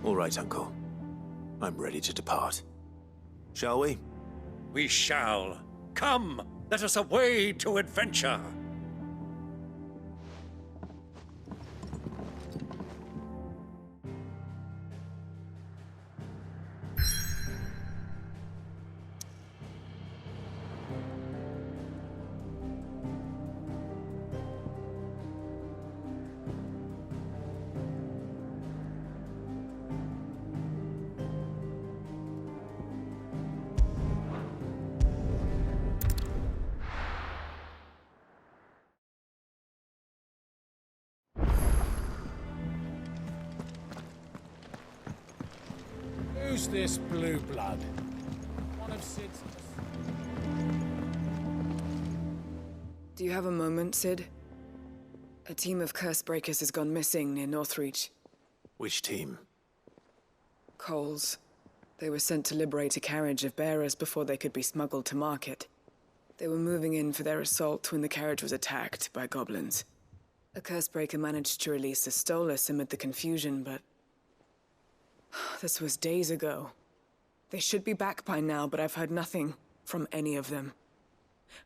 All right, Uncle. I'm ready to depart. Shall we? We shall. Come, let us away to adventure. Who's this blue blood? One of Sid's... Do you have a moment, Sid? A team of curse breakers has gone missing near Northreach. Which team? Coles. They were sent to liberate a carriage of bearers before they could be smuggled to market. They were moving in for their assault when the carriage was attacked by goblins. A curse breaker managed to release a Stolas amid the confusion, but... this was days ago. They should be back by now, but I've heard nothing from any of them.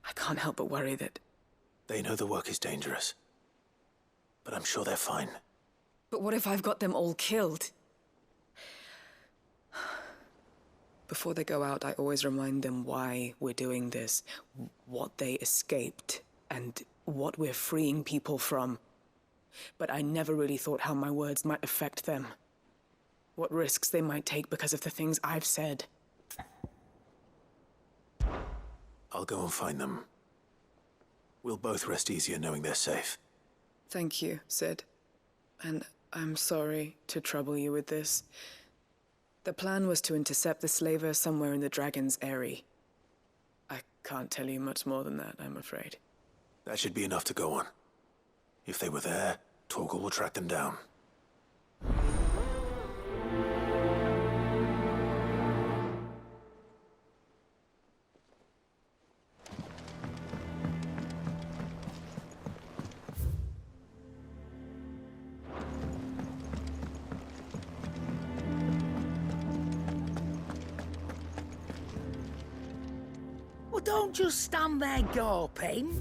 I can't help but worry that... They know the work is dangerous. But I'm sure they're fine. But what if I've got them all killed? Before they go out, I always remind them why we're doing this, what they escaped, and what we're freeing people from. But I never really thought how my words might affect them. What risks they might take because of the things I've said. I'll go and find them. We'll both rest easier knowing they're safe. Thank you, Sid. And I'm sorry to trouble you with this. The plan was to intercept the slaver somewhere in the Dragon's Eyrie. I can't tell you much more than that, I'm afraid. That should be enough to go on. If they were there, Torgal will track them down. Well, don't just stand there gawping.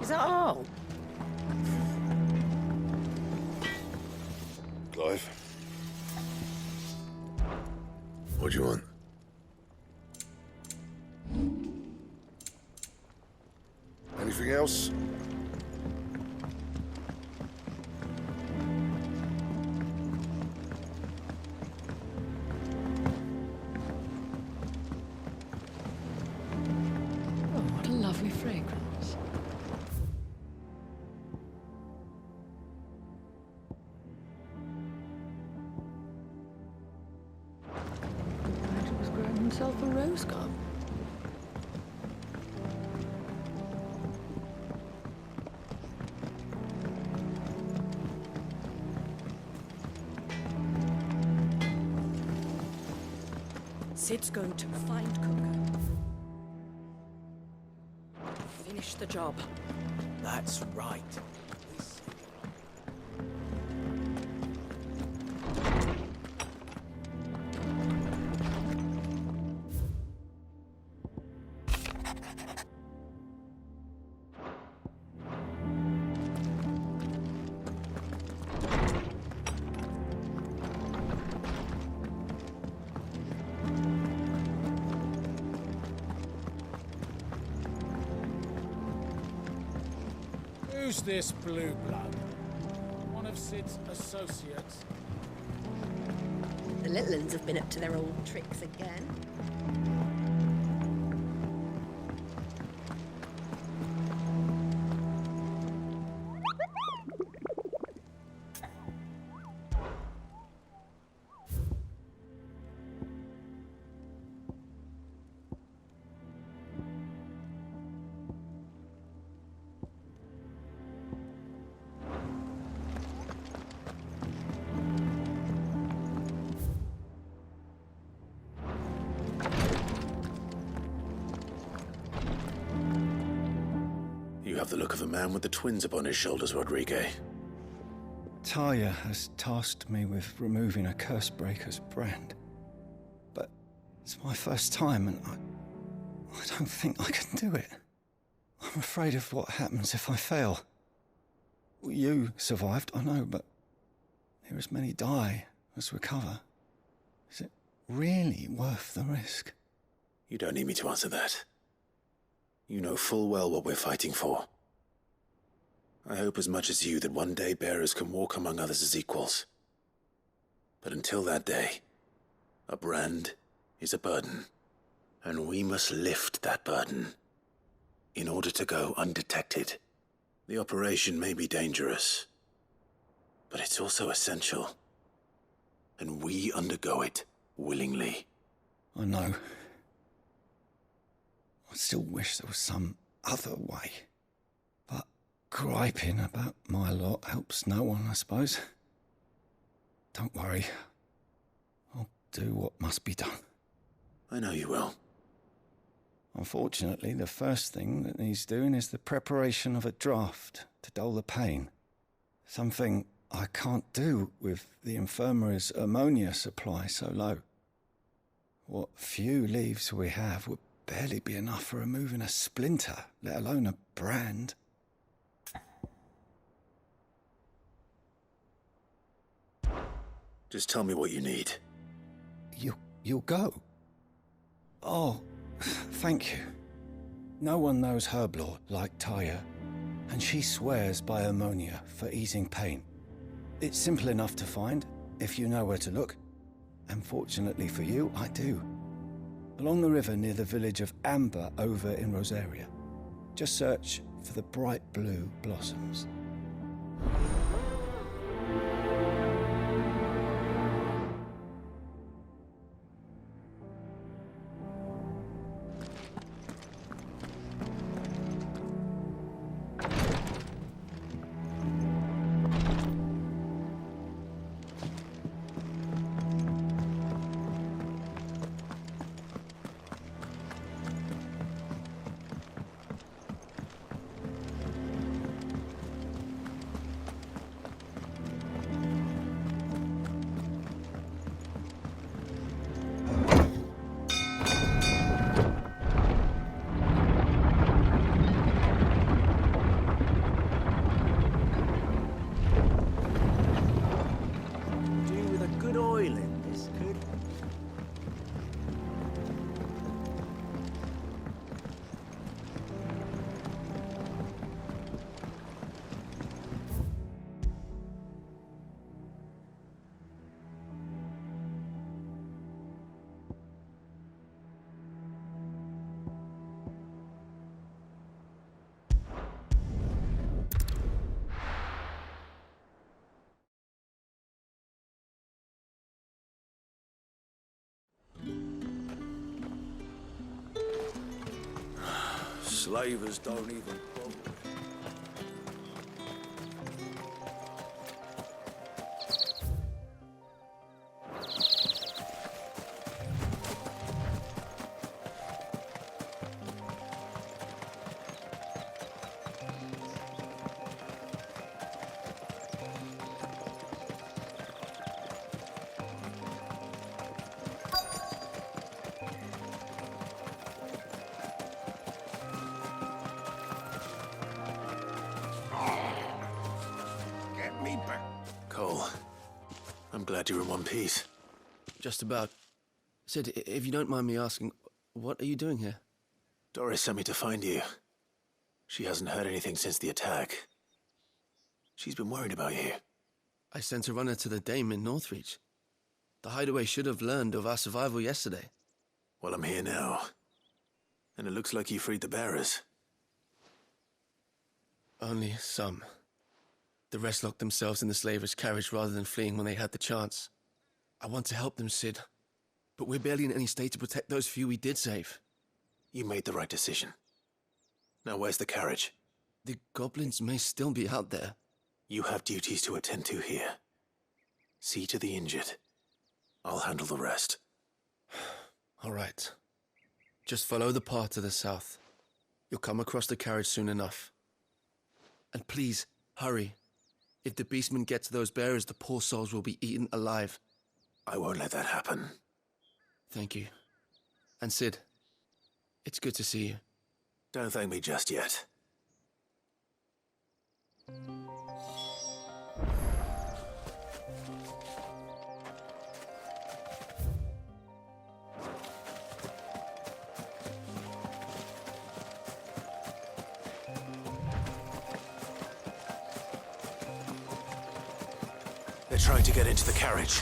Is that all? Clive? What do you want? Anything else? Oh, what a lovely fragrance. Nigel was growing himself a rose garden. Sid's going to find Kuka. Finish the job. That's right. Who's this blue blood? One of Sid's associates? The little uns have been up to their old tricks again. have the look of a man with the twins upon his shoulders, Rodrigue. Talia has tasked me with removing a Cursebreaker's brand. But it's my first time, and I don't think I can do it. I'm afraid of what happens if I fail. You survived, I know, but there as many die as recover. Is it really worth the risk? You don't need me to answer that. You know full well what we're fighting for. I hope as much as you that one day bearers can walk among others as equals. But until that day, a brand is a burden, and we must lift that burden in order to go undetected. The operation may be dangerous, but it's also essential, and we undergo it willingly. I know. I still wish there was some other way. But griping about my lot helps no one, I suppose. Don't worry. I'll do what must be done. I know you will. Unfortunately, the first thing that needs doing is the preparation of a draft to dull the pain. Something I can't do with the infirmary's ammonia supply so low. What few leaves we have would barely be enough for removing a splinter, let alone a brand. Just tell me what you need. You'll go? Oh, thank you. No one knows Herblore like Taya, and she swears by ammonia for easing pain. It's simple enough to find, if you know where to look. And fortunately for you, I do. Along the river near the village of Amber over in Rosaria. Just search for the bright blue blossoms. Slavers don't even bother. Cole, I'm glad you're in one piece. Just about. Sid, if you don't mind me asking, what are you doing here? Doris sent me to find you. She hasn't heard anything since the attack. She's been worried about you. I sent a runner to the Dame in Northreach. The hideaway should have learned of our survival yesterday. Well, I'm here now. And it looks like you freed the bearers. Only some. The rest locked themselves in the slaver's carriage rather than fleeing when they had the chance. I want to help them, Sid. But we're barely in any state to protect those few we did save. You made the right decision. Now where's the carriage? The goblins may still be out there. You have duties to attend to here. See to the injured. I'll handle the rest. All right. Just follow the path to the south. You'll come across the carriage soon enough. And please, hurry. If the beastmen get to those bearers, the poor souls will be eaten alive. I won't let that happen. Thank you. And Sid, it's good to see you. Don't thank me just yet. They're trying to get into the carriage.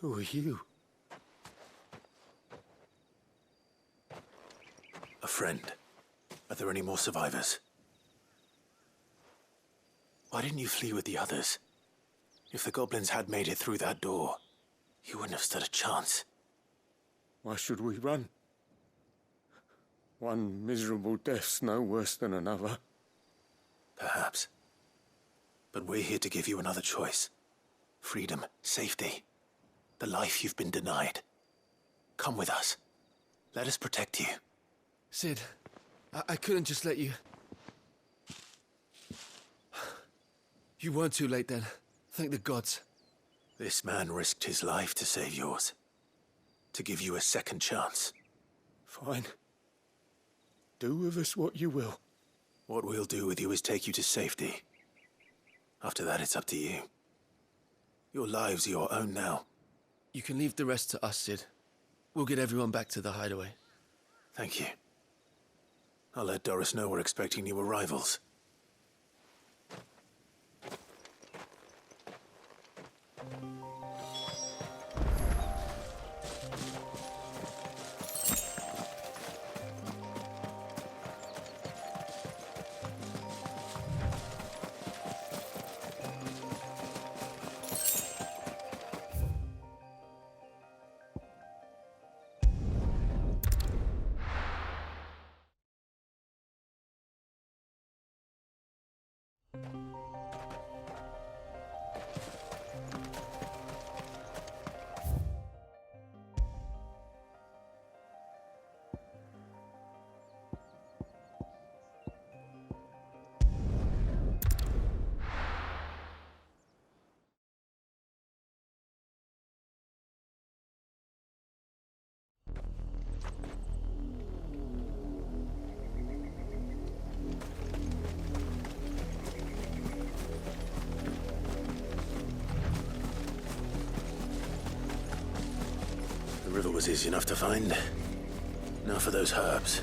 Who are you? A friend. Are there any more survivors? Why didn't you flee with the others? If the goblins had made it through that door, you wouldn't have stood a chance. Why should we run? One miserable death's no worse than another. Perhaps. But we're here to give you another choice. Freedom, safety, the life you've been denied. Come with us. Let us protect you. Sid, I couldn't just let you... You weren't too late then. Thank the gods. This man risked his life to save yours. To give you a second chance. Fine. Do with us what you will. What we'll do with you is take you to safety. After that, it's up to you. Your lives are your own now. You can leave the rest to us, Sid. We'll get everyone back to the hideaway. Thank you. I'll let Doris know we're expecting new arrivals. was easy enough to find. Now for those herbs.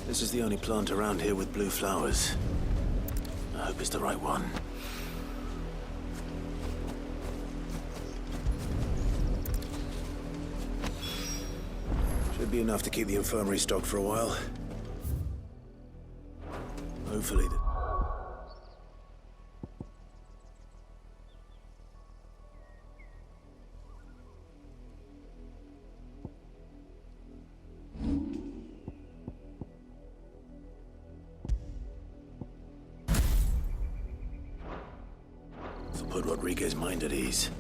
This is the only plant around here with blue flowers. I hope it's the right one. Should be enough to keep the infirmary stocked for a while. Hopefully. Put Rodriguez's mind at ease.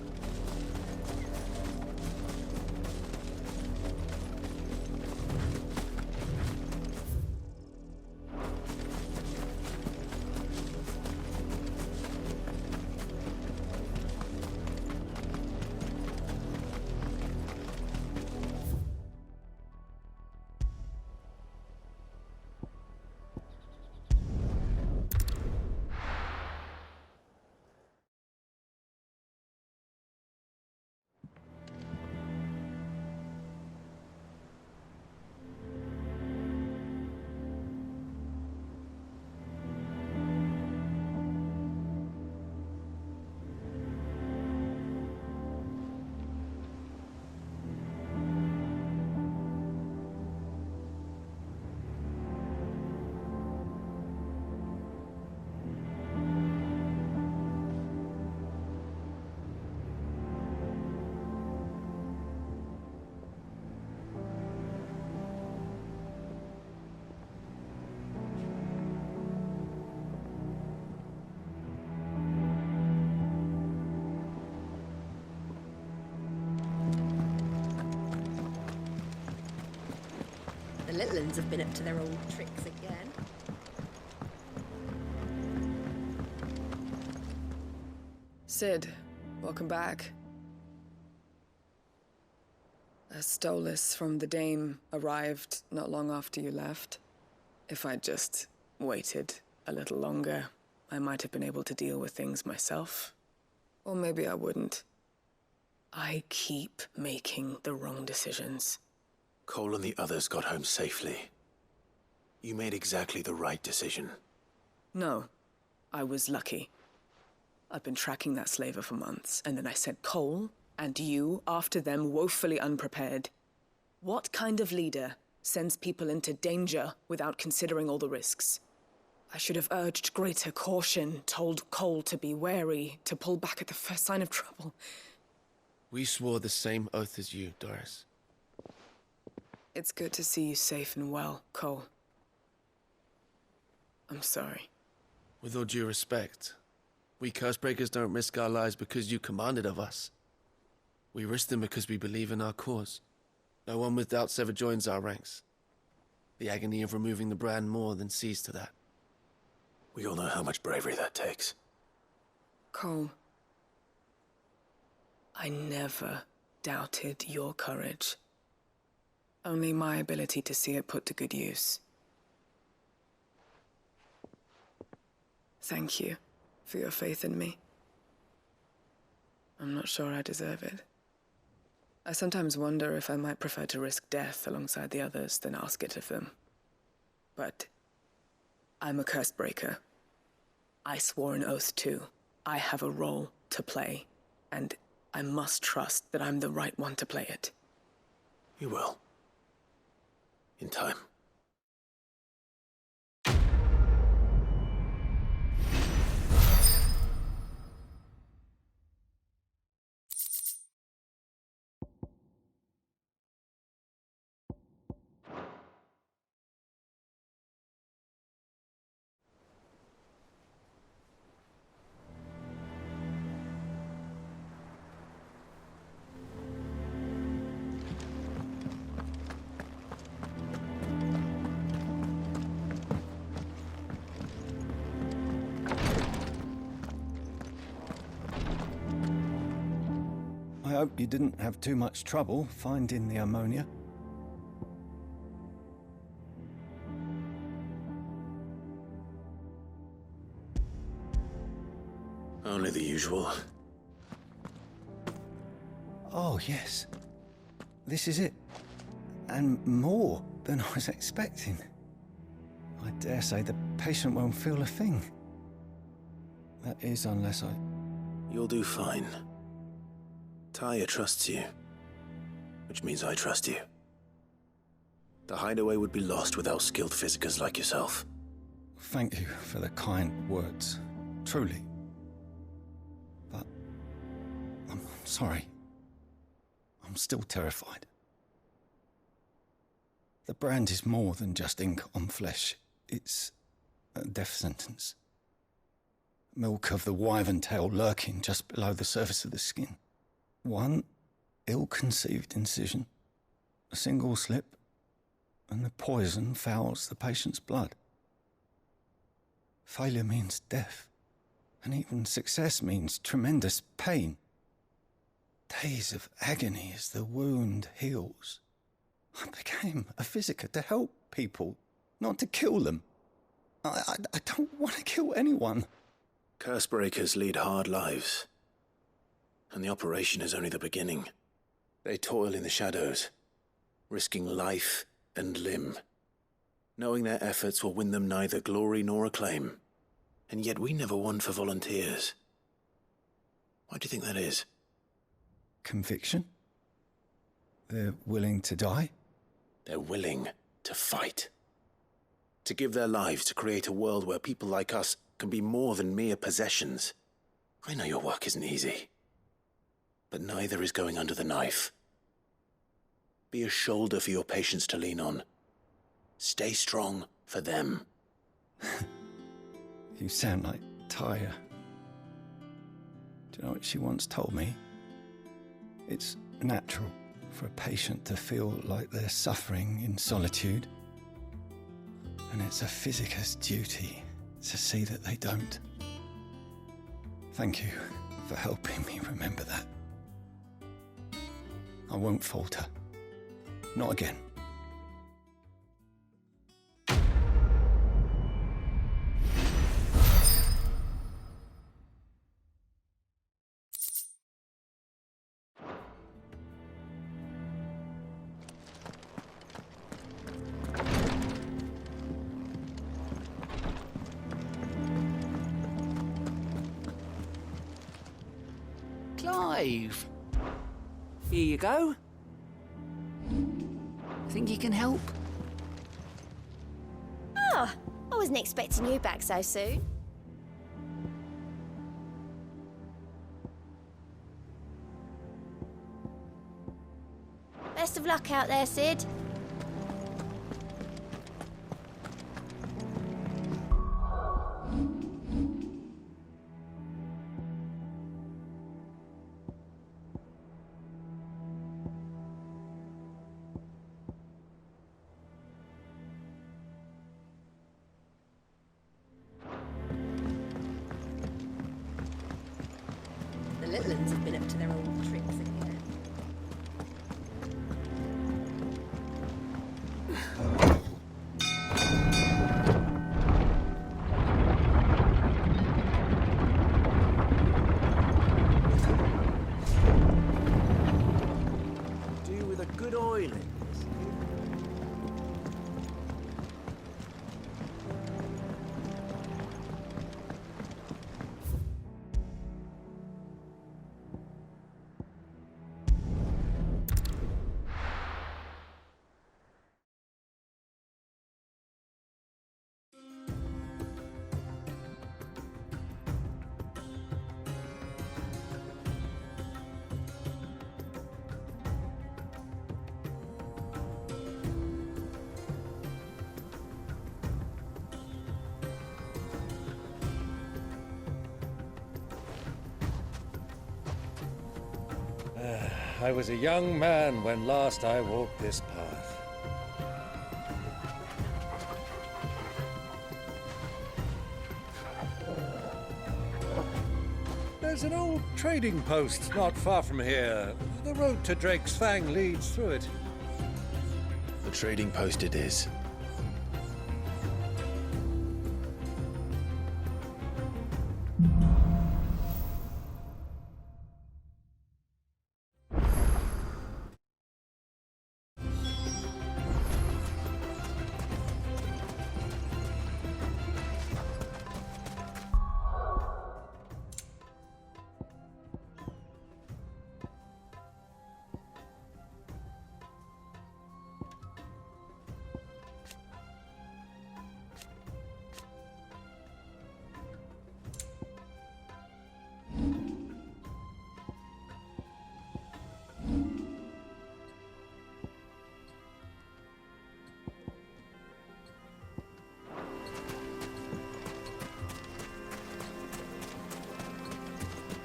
The little ones have been up to their old tricks again. Sid, welcome back. A Stolas from the Dame arrived not long after you left. If I'd just waited a little longer, I might have been able to deal with things myself. Or maybe I wouldn't. I keep making the wrong decisions. Cole and the others got home safely. You made exactly the right decision. No, I was lucky. I've been tracking that slaver for months, and then I sent Cole and you after them, woefully unprepared. What kind of leader sends people into danger without considering all the risks? I should have urged greater caution, told Cole to be wary, to pull back at the first sign of trouble. We swore the same oath as you, Doris. It's good to see you safe and well, Cole. I'm sorry. With all due respect, we Cursebreakers don't risk our lives because you commanded of us. We risk them because we believe in our cause. No one with doubts ever joins our ranks. The agony of removing the brand more than sees to that. We all know how much bravery that takes. Cole, I never doubted your courage. Only my ability to see it put to good use. Thank you for your faith in me. I'm not sure I deserve it. I sometimes wonder if I might prefer to risk death alongside the others than ask it of them. But I'm a Cursebreaker. I swore an oath too. I have a role to play, and I must trust that I'm the right one to play it. You will. In time. I hope you didn't have too much trouble finding the ammonia. Only the usual. Oh, yes. This is it. And more than I was expecting. I dare say the patient won't feel a thing. That is, unless I... You'll do fine. Tyre trusts you, which means I trust you. The hideaway would be lost without skilled physicers like yourself. Thank you for the kind words. Truly. But... I'm sorry. I'm still terrified. The brand is more than just ink on flesh. It's a death sentence. Milk of the wyvern tail lurking just below the surface of the skin. One ill-conceived incision, a single slip, and the poison fouls the patient's blood. Failure means death, and even success means tremendous pain. Days of agony as the wound heals. I became a physiker to help people, not to kill them. I don't want to kill anyone. Cursebreakers lead hard lives. And the operation is only the beginning. They toil in the shadows, risking life and limb, knowing their efforts will win them neither glory nor acclaim. And yet we never won for volunteers. Why do you think that is? Conviction? They're willing to die? They're willing to fight. To give their lives to create a world where people like us can be more than mere possessions. I know your work isn't easy. But neither is going under the knife. Be a shoulder for your patients to lean on. Stay strong for them. You sound like Tyre. Do you know what she once told me? It's natural for a patient to feel like they're suffering in solitude. And it's a physiker's duty to see that they don't. Thank you for helping me remember that. I won't falter. Not again. Clive. Here you go. Think you can help? Ah, I wasn't expecting you back so soon. Best of luck out there, Sid. little ones have been up to their old tricks again. Do with a good oil in this. I was a young man when last I walked this path. There's an old trading post not far from here. The road to Drake's Fang leads through it. The trading post it is.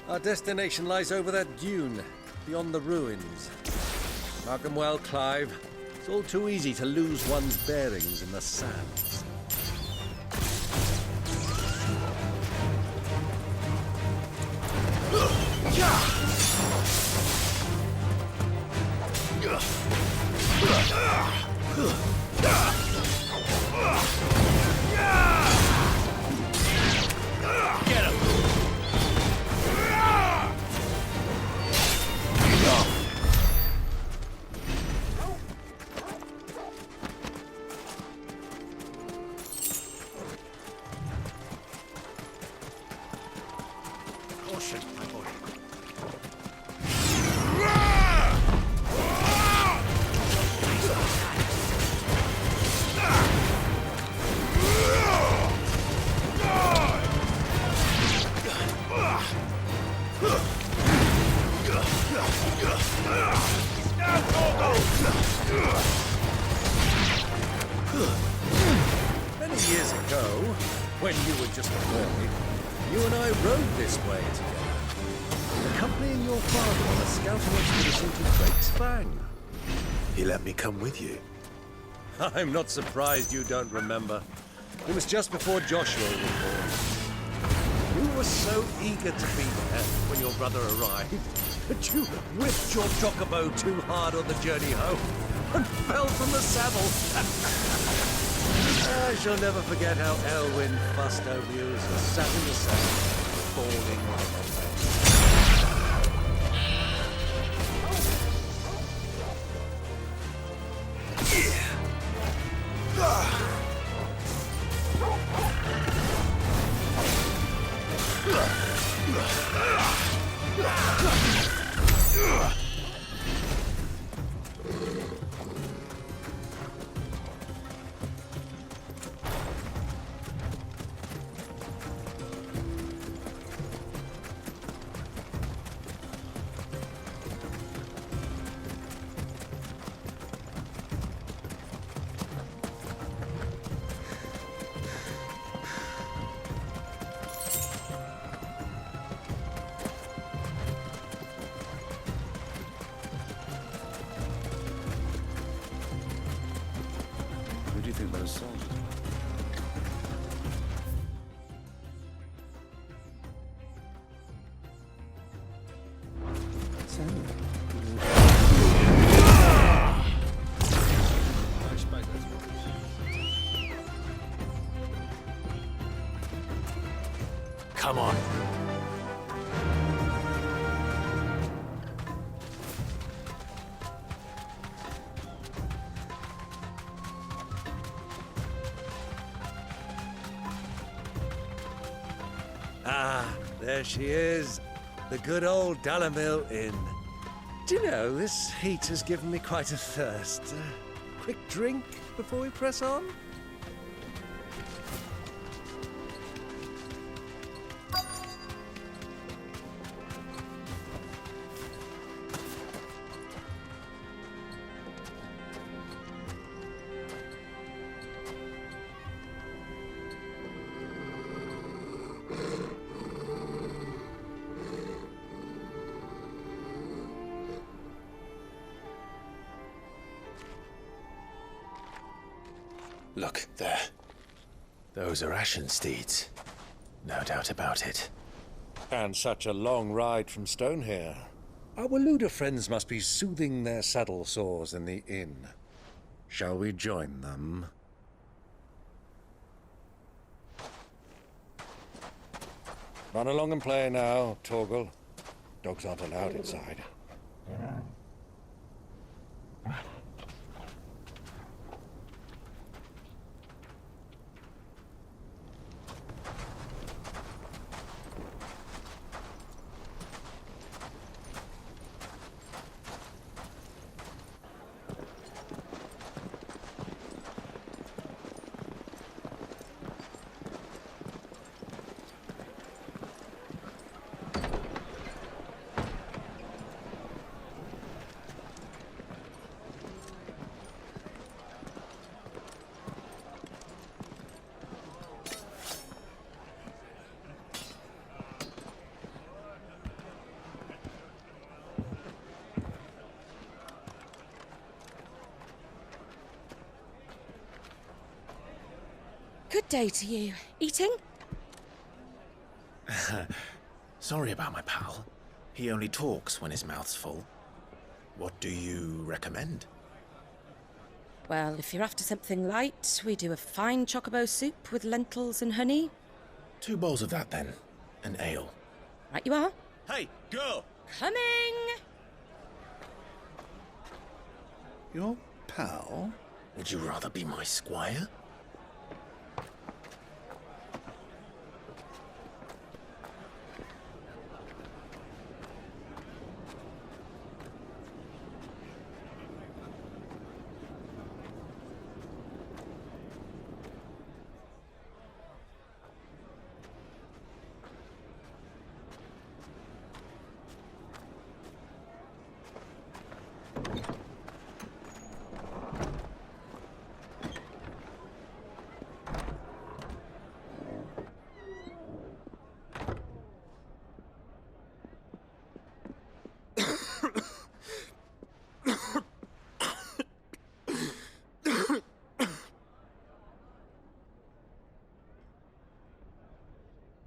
Our destination lies over that dune, beyond the ruins. Mark 'em well, Clive. It's all too easy to lose one's bearings in the sands. Get him! Caution, my boy. Many years ago, when you were just a boy, you and I rode this way together, accompanying your father on a scouting expedition to Drake's Fang. He let me come with you. I'm not surprised you don't remember. It was just before Joshua was born. You were so eager to be there when your brother arrived that you whipped your chocobo too hard on the journey home and fell from the saddle. I shall never forget how Elwyn fussed over you as you sat in the saddle, falling like a Who do you think those soldiers are? Come on. Ah, there she is. The good old Dalamil Inn. Do you know, this heat has given me quite a thirst. Quick drink before we press on? Look, there. Those are Ashen steeds. No doubt about it. And such a long ride from Stonehair. Our Waluda friends must be soothing their saddle sores in the inn. Shall we join them? Run along and play now, Torgal. Dogs aren't allowed inside. Good day to you. Eating? Sorry about my pal. He only talks when his mouth's full. What do you recommend? Well, if you're after something light, we do a fine chocobo soup with lentils and honey. 2 bowls of that, then. An ale. Right you are. Hey, girl! Coming! Your pal? Would you rather be my squire?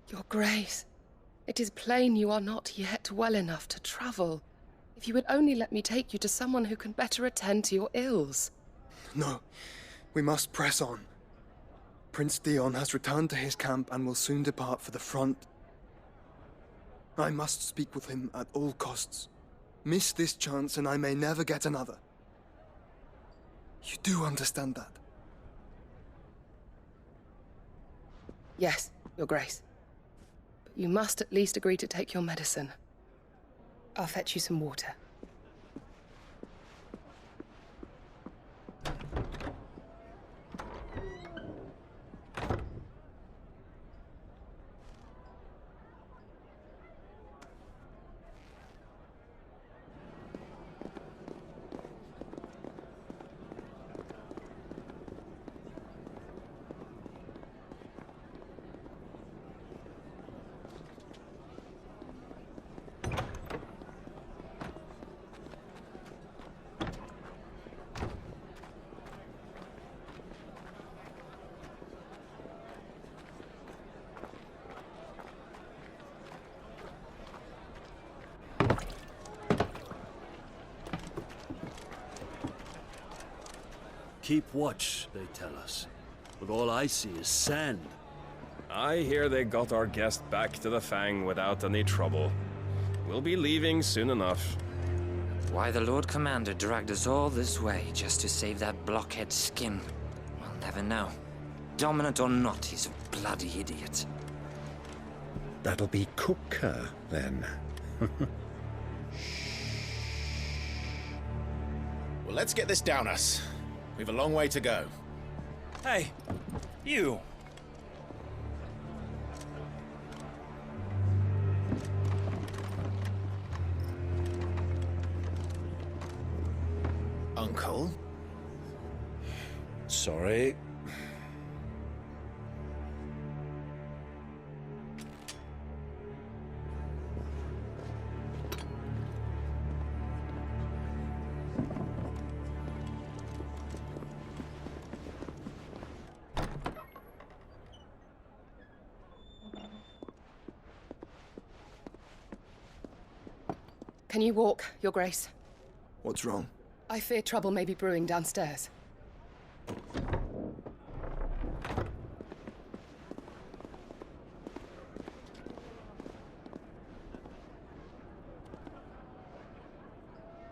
Your Grace, it is plain you are not yet well enough to travel. If you would only let me take you to someone who can better attend to your ills. No, we must press on. Prince Theon has returned to his camp and will soon depart for the front. I must speak with him at all costs. Miss this chance and I may never get another. You do understand that? Yes, Your Grace. But you must at least agree to take your medicine. I'll fetch you some water. Keep watch, they tell us. But all I see is sand. I hear they got our guest back to the Fang without any trouble. We'll be leaving soon enough. Why the Lord Commander dragged us all this way just to save that blockhead skin, we'll never know. Dominant or not, he's a bloody idiot. That'll be Cooker, then. Well, let's get this down us. We've a long way to go. Hey, you! Uncle? Sorry. Can you walk, Your Grace? What's wrong? I fear trouble may be brewing downstairs.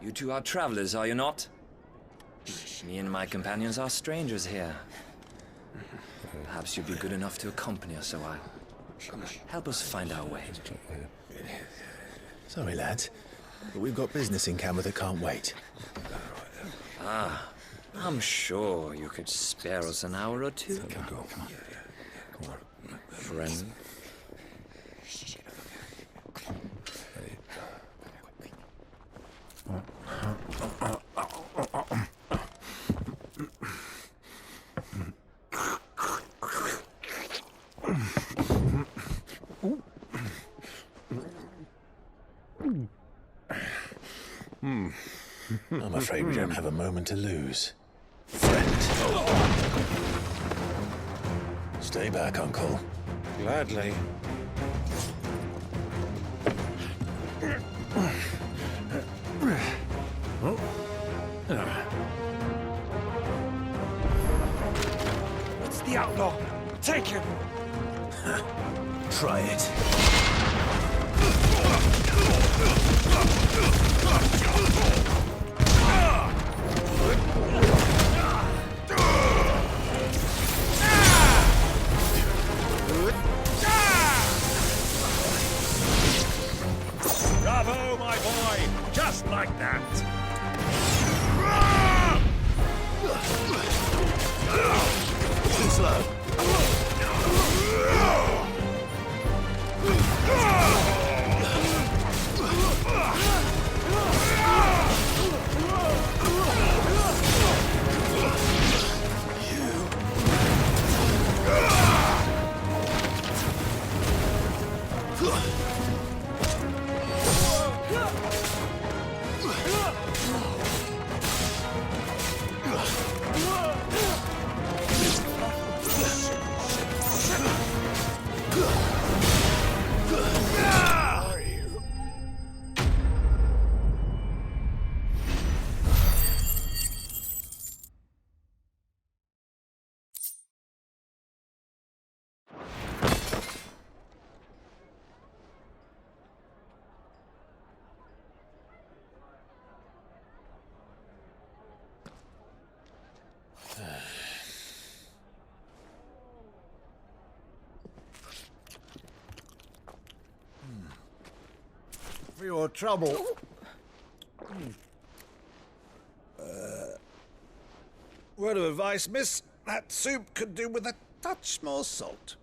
You two are travelers, are you not? Me and my companions are strangers here. Perhaps you'd be good enough to accompany us a while. Help us find our way. Sorry, lads, but we've got business in camera that can't wait. Ah, I'm sure you could spare us an hour or two. Come on. Friend. I'm afraid we don't have a moment to lose. Friend. Stay back, Uncle. Gladly. It's the outlaw! Take him! Try it. Bravo, my boy! Just like that! Too slow. For your trouble. Word of advice, miss. That soup could do with a touch more salt.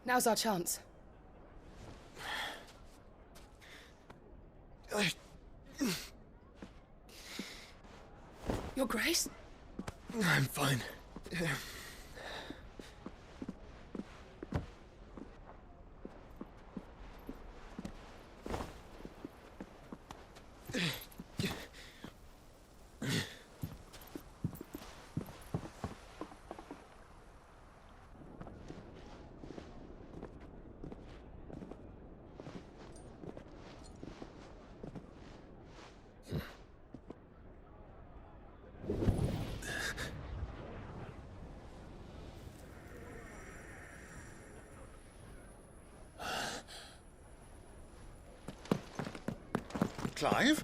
Now's our chance. Your Grace? I'm fine. Clive?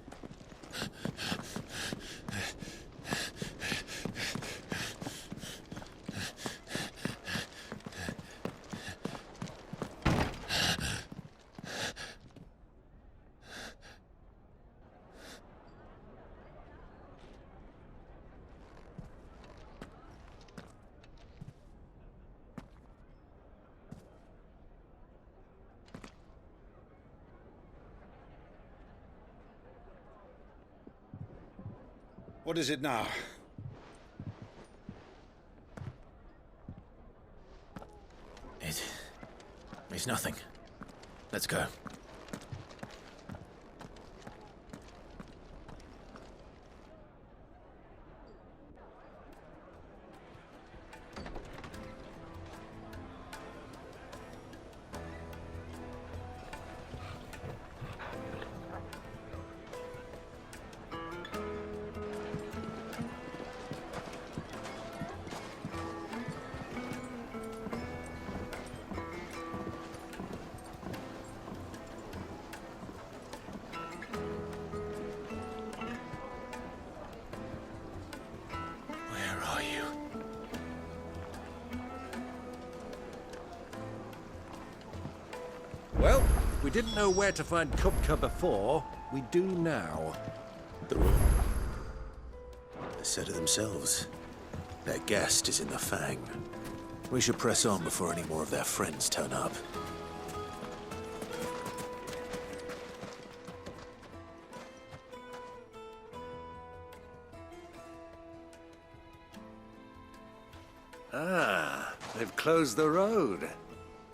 What is it now? It's nothing. Let's go. Well, if we didn't know where to find Kupka before, we do now. The room. They said it themselves. Their guest is in the Fang. We should press on before any more of their friends turn up. Ah, they've closed the road.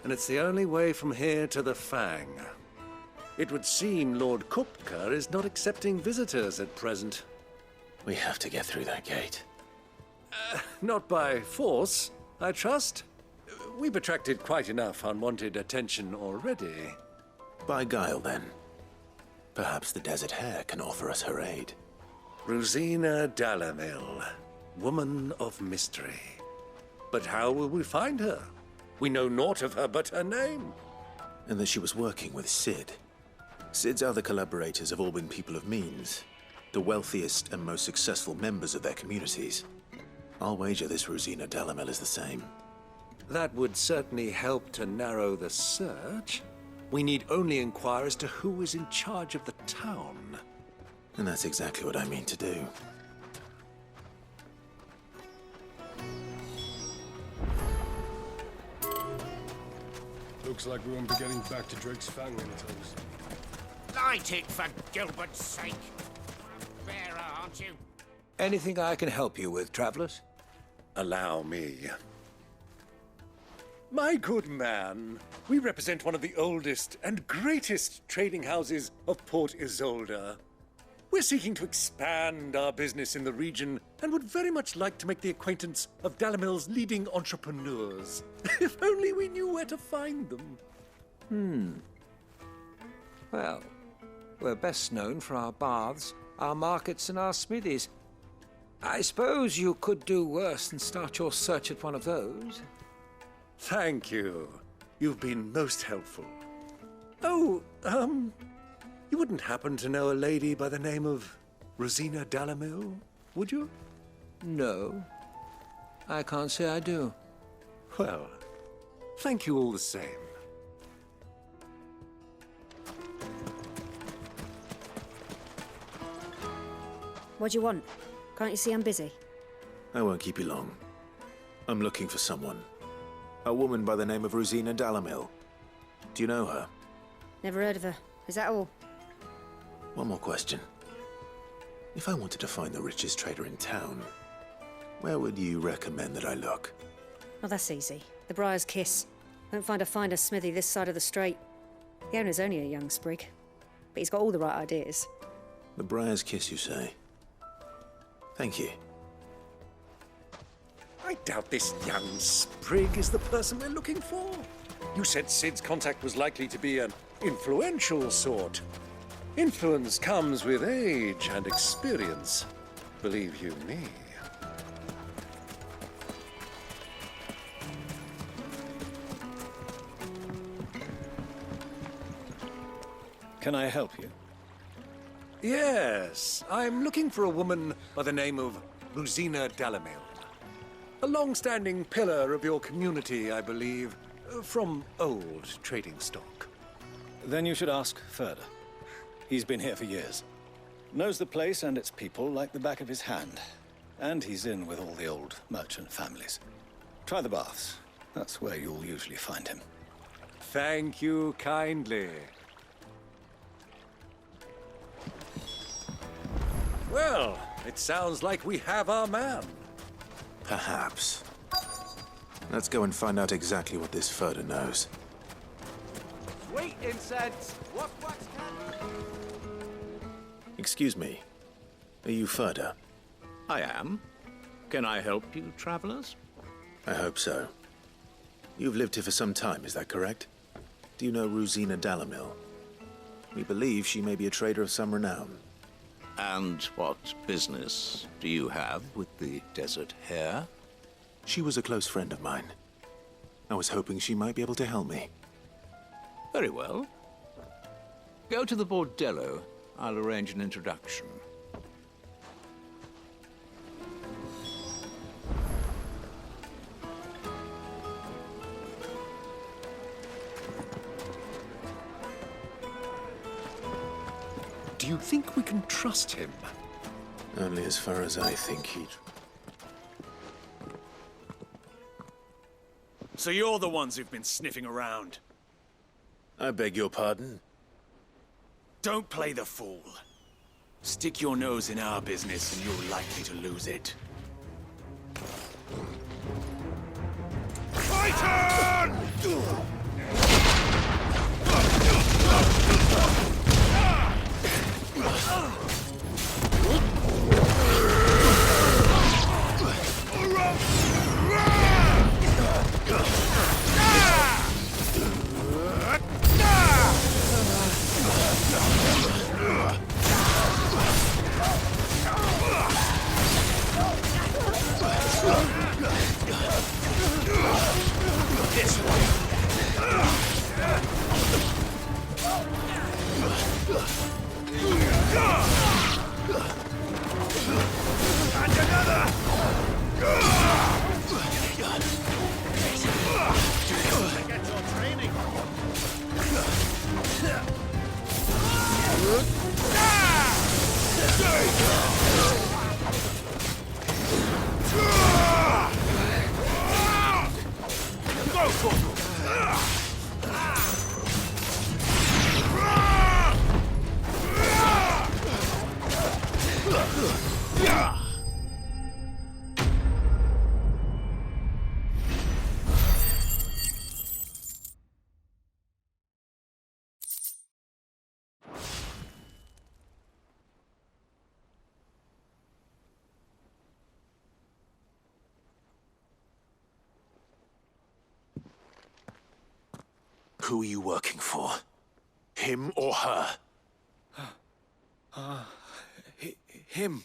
And it's the only way from here to the Fang. It would seem Lord Kupka is not accepting visitors at present. We have to get through that gate. Not by force, I trust. We've attracted quite enough unwanted attention already. By guile, then. Perhaps the Desert Hare can offer us her aid. Rosina Dalamil, woman of mystery. But how will we find her? We know naught of her but her name. And that she was working with Sid. Sid's other collaborators have all been people of means, the wealthiest and most successful members of their communities. I'll wager this Rosina Dalamel is the same. That would certainly help to narrow the search. We need only inquire as to who is in charge of the town. And that's exactly what I mean to do. Looks like we won't be getting back to Drake's Fang anytime soon. Light it, for Gilbert's sake. Bearer, aren't you? Anything I can help you with, travelers? Allow me. My good man, we represent one of the oldest and greatest trading houses of Port Isolde. We're seeking to expand our business in the region and would very much like to make the acquaintance of Dalamil's leading entrepreneurs. If only we knew where to find them. Well, we're best known for our baths, our markets, and our smithies. I suppose you could do worse than start your search at one of those. Thank you. You've been most helpful. Oh, you wouldn't happen to know a lady by the name of Rosina Dalamil, would you? No, I can't say I do. Well, thank you all the same. What do you want? Can't you see I'm busy? I won't keep you long. I'm looking for someone. A woman by the name of Rosina Dalamil. Do you know her? Never heard of her. Is that all? One more question. If I wanted to find the richest trader in town, where would you recommend that I look? Oh, that's easy. The Briar's Kiss. Won't find a finer smithy this side of the strait. The owner's only a young sprig, but he's got all the right ideas. The Briar's Kiss, you say? Thank you. I doubt this young sprig is the person we're looking for. You said Sid's contact was likely to be an influential sort. Influence comes with age and experience, believe you me. Can I help you? Yes, I'm looking for a woman by the name of Rosina Dalamil. A long-standing pillar of your community, I believe, from old trading stock. Then you should ask Ferda. He's been here for years. Knows the place and its people like the back of his hand. And he's in with all the old merchant families. Try the baths. That's where you'll usually find him. Thank you kindly. Well, it sounds like we have our man. Perhaps. Let's go and find out exactly what this Ferda knows. Sweet incense! What can... Excuse me. Are you Ferda? I am. Can I help you, travelers? I hope so. You've lived here for some time, is that correct? Do you know Rosina Dalamil? We believe she may be a trader of some renown. And what business do you have with the desert hare? She was a close friend of mine. I was hoping she might be able to help me. Very well. Go to the bordello. I'll arrange an introduction. Do you think we can trust him? Only as far as I think he'd... So you're the ones who've been sniffing around? I beg your pardon? Don't play the fool. Stick your nose in our business and you're likely to lose it. Titan! Who are you working for? Him or her? Him.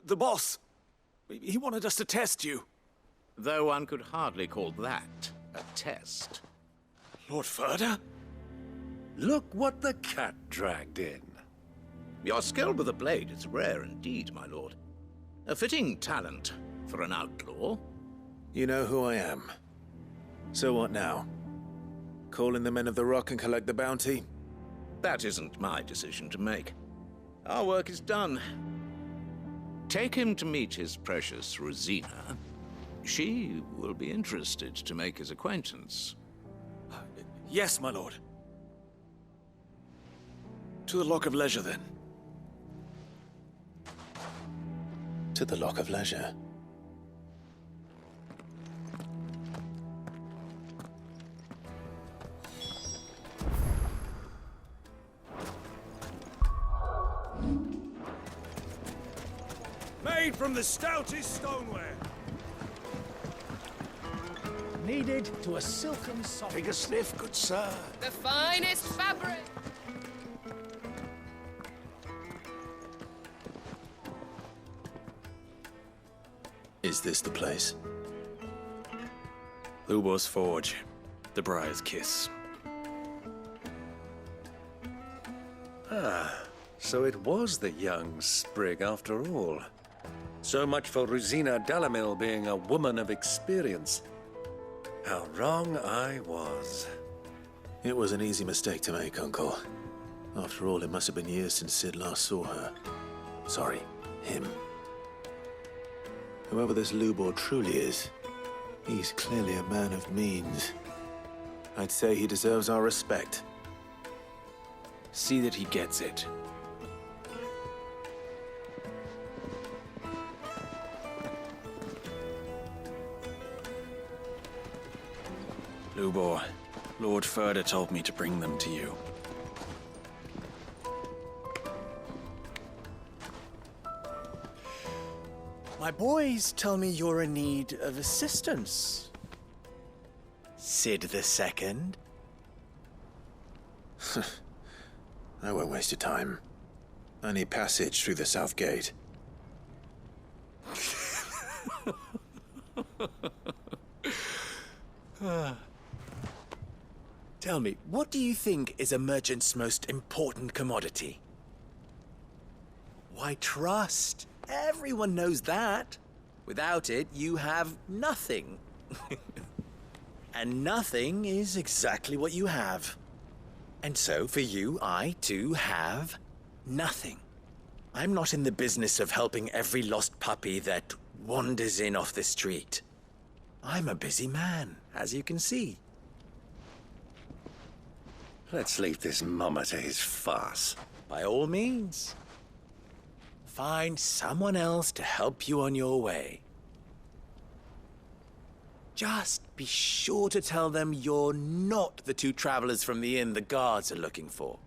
The boss. He wanted us to test you. Though one could hardly call that a test. Lord Ferda? Look what the cat dragged in. Your skill with the blade is rare indeed, my lord. A fitting talent for an outlaw. You know who I am. So what now? Call in the men of the Rock and collect the bounty? That isn't my decision to make. Our work is done. Take him to meet his precious Rosina. She will be interested to make his acquaintance. Yes, my lord. To the Lock of Leisure, then. To the Lock of Leisure. Made from the stoutest stoneware. Needed to a silken soft. Take a sniff, good sir. The finest fabric. Is this the place? Lubos Forge. The Briar's Kiss. Ah, So it was the young sprig after all. So much for Rosina Dalamil being a woman of experience. How wrong I was. It was an easy mistake to make, Uncle. After all, it must have been years since Sid last saw her. Sorry, him. Whoever this Lubor truly is, he's clearly a man of means. I'd say he deserves our respect. See that he gets it. Lubor, Lord Furder told me to bring them to you. My boys tell me you're in need of assistance. Sid II? I won't waste your time. I need passage through the south gate. Tell me, what do you think is a merchant's most important commodity? Why, trust. Everyone knows that. Without it, you have nothing. And nothing is exactly what you have. And so, for you, I, too, have nothing. I'm not in the business of helping every lost puppy that wanders in off the street. I'm a busy man, as you can see. Let's leave this mummer to his farce. By all means. Find someone else to help you on your way. Just be sure to tell them you're not the two travelers from the inn the guards are looking for.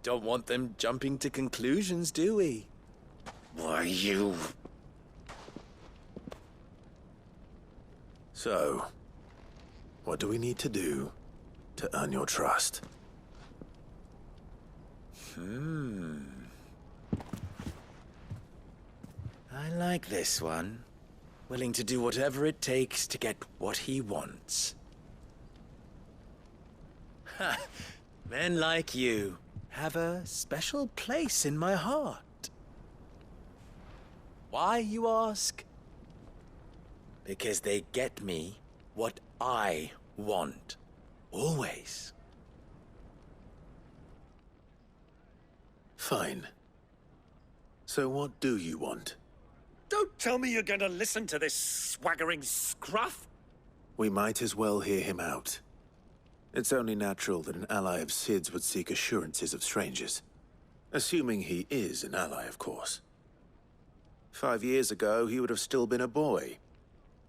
Don't want them jumping to conclusions, do we? Why, you... So, what do we need to do to earn your trust? I like this one. Willing to do whatever it takes to get what he wants. Ha! Men like you have a special place in my heart. Why, you ask? Because they get me what I want. Always. Fine. So what do you want? Don't tell me you're going to listen to this swaggering scruff! We might as well hear him out. It's only natural that an ally of Sid's would seek assurances of strangers. Assuming he is an ally, of course. 5 years ago, he would have still been a boy.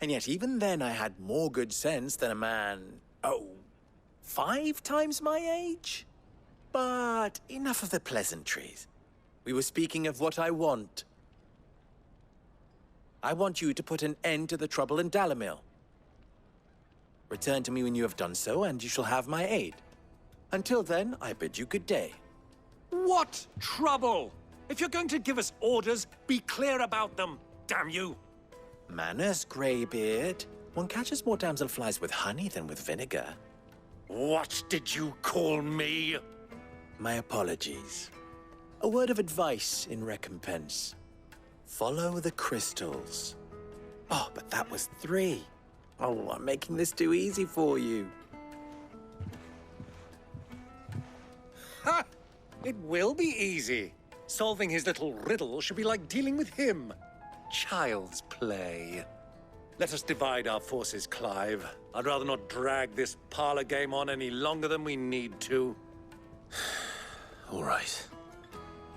And yet even then I had more good sense than a man, 5 times my age? But enough of the pleasantries. We were speaking of what I want. I want you to put an end to the trouble in Dalamil. Return to me when you have done so, and you shall have my aid. Until then, I bid you good day. What trouble? If you're going to give us orders, be clear about them, damn you! Manners, Greybeard. One catches more damselflies with honey than with vinegar. What did you call me? My apologies. A word of advice in recompense. Follow the crystals. Oh, but that was 3. Oh, I'm making this too easy for you. Ha! It will be easy. Solving his little riddle should be like dealing with him. Child's play. Let us divide our forces, Clive. I'd rather not drag this parlor game on any longer than we need to. All right.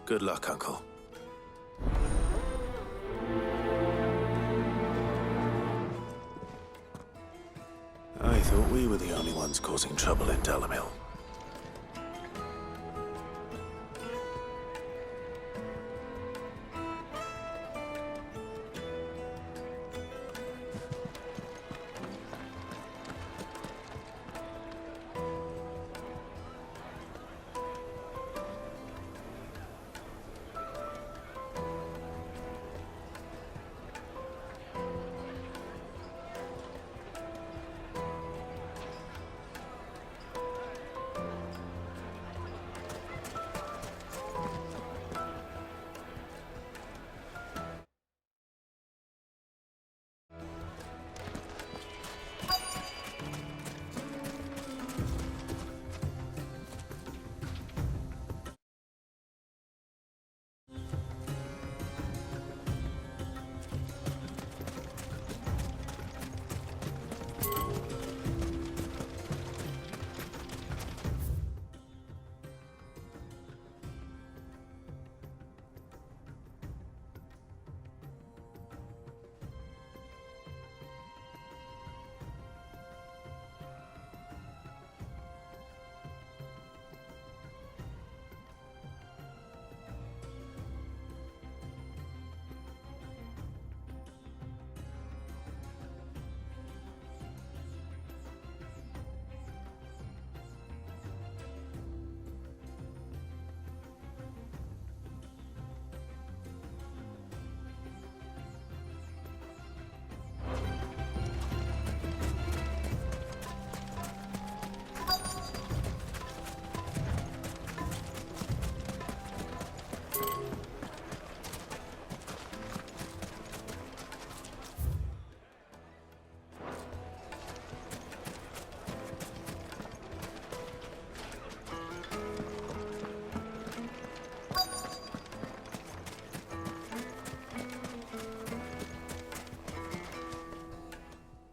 Good luck, Uncle. I thought we were the only ones causing trouble in Dalamil.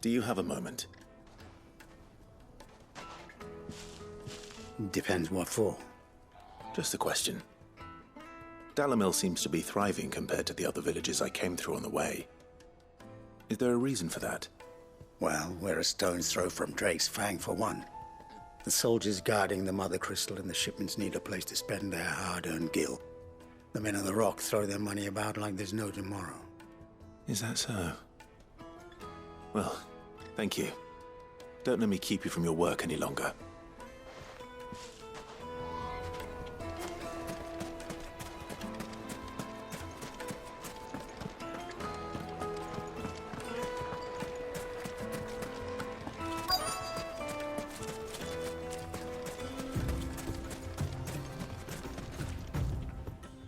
Do you have a moment? Depends what for. Just a question. Dalamil seems to be thriving compared to the other villages I came through on the way. Is there a reason for that? Well, we're a stone's throw from Drake's Fang, for one. The soldiers guarding the Mother Crystal and the shipments need a place to spend their hard-earned gil. The men of the Rock throw their money about like there's no tomorrow. Is that so? Well, thank you. Don't let me keep you from your work any longer.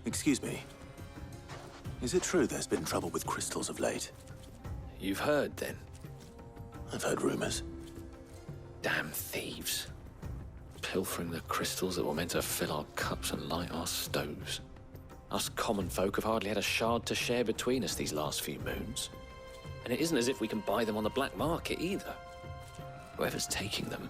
Excuse me. Is it true there's been trouble with crystals of late? You've heard, then? I've heard rumors. Damn thieves. Pilfering the crystals that were meant to fill our cups and light our stoves. Us common folk have hardly had a shard to share between us these last few moons. And it isn't as if we can buy them on the black market, either. Whoever's taking them